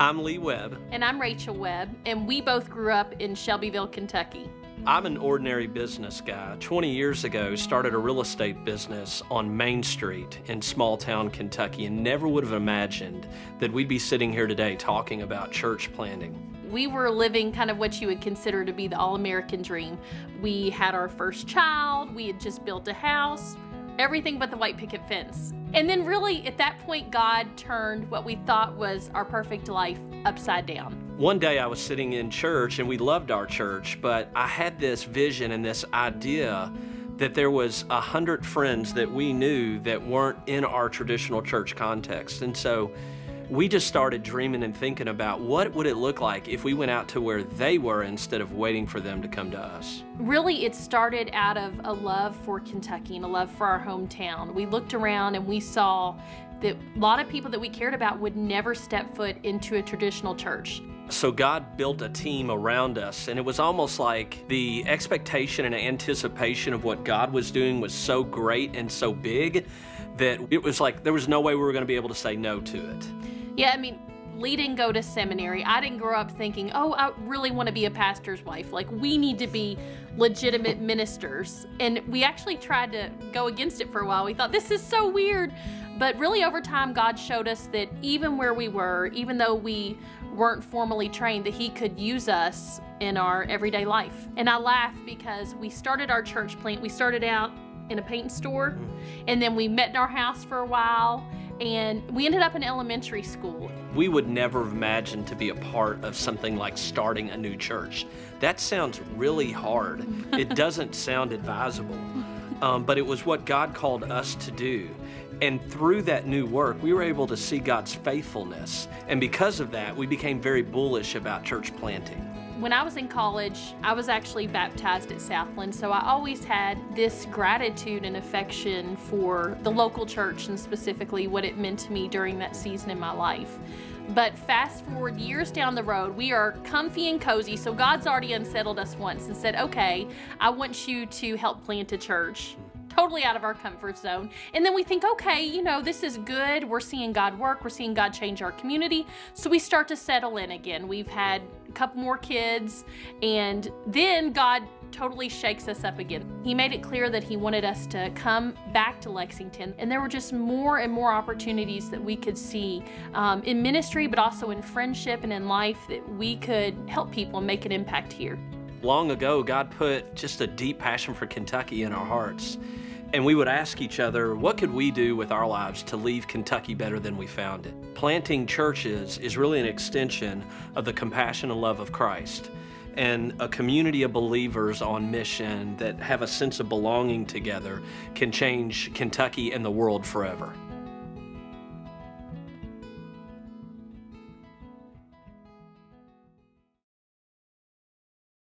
I'm Lee Webb. And I'm Rachel Webb, and we both grew up in Shelbyville, Kentucky. I'm an ordinary business guy. 20 years ago, started a real estate business on Main Street in small town Kentucky, and never would have imagined that we'd be sitting here today talking about church planting. We were living kind of what you would consider to be the all-American dream. We had our first child, we had just built a house, everything but the white picket fence. And then really, at that point, God turned what we thought was our perfect life upside down. One day I was sitting in church, and we loved our church, but I had this vision and this idea that there was 100 friends that we knew that weren't in our traditional church context. And so we just started dreaming and thinking about what would it look like if we went out to where they were instead of waiting for them to come to us. Really, it started out of a love for Kentucky and a love for our hometown. We looked around and we saw that a lot of people that we cared about would never step foot into a traditional church. So God built a team around us, and it was almost like the expectation and anticipation of what God was doing was so great and so big that it was like there was no way we were going to be able to say no to it. Yeah, I mean, Lee didn't go to seminary. I didn't grow up thinking, oh, I really want to be a pastor's wife. Like, we need to be legitimate ministers. And we actually tried to go against it for a while. We thought, this is so weird. But really, over time, God showed us that even where we were, even though we weren't formally trained, that He could use us in our everyday life. And I laugh because we started our church plant. We started out in a paint store, and then we met in our house for a while, and we ended up in elementary school. We would never have imagined to be a part of something like starting a new church. That sounds really hard. It doesn't sound advisable, but it was what God called us to do. And through that new work, we were able to see God's faithfulness. And because of that, we became very bullish about church planting. When I was in college, I was actually baptized at Southland, so I always had this gratitude and affection for the local church and specifically what it meant to me during that season in my life. But fast forward years down the road, we are comfy and cozy, so God's already unsettled us once and said, okay, I want you to help plant a church. Totally out of our comfort zone. And then we think, okay, you know, this is good. We're seeing God work. We're seeing God change our community. So we start to settle in again. We've had a couple more kids, and then God totally shakes us up again. He made it clear that He wanted us to come back to Lexington, and there were just more and more opportunities that we could see in ministry, but also in friendship and in life, that we could help people and make an impact here. Long ago, God put just a deep passion for Kentucky in our hearts. And we would ask each other, what could we do with our lives to leave Kentucky better than we found it? Planting churches is really an extension of the compassion and love of Christ, and a community of believers on mission that have a sense of belonging together can change Kentucky and the world forever.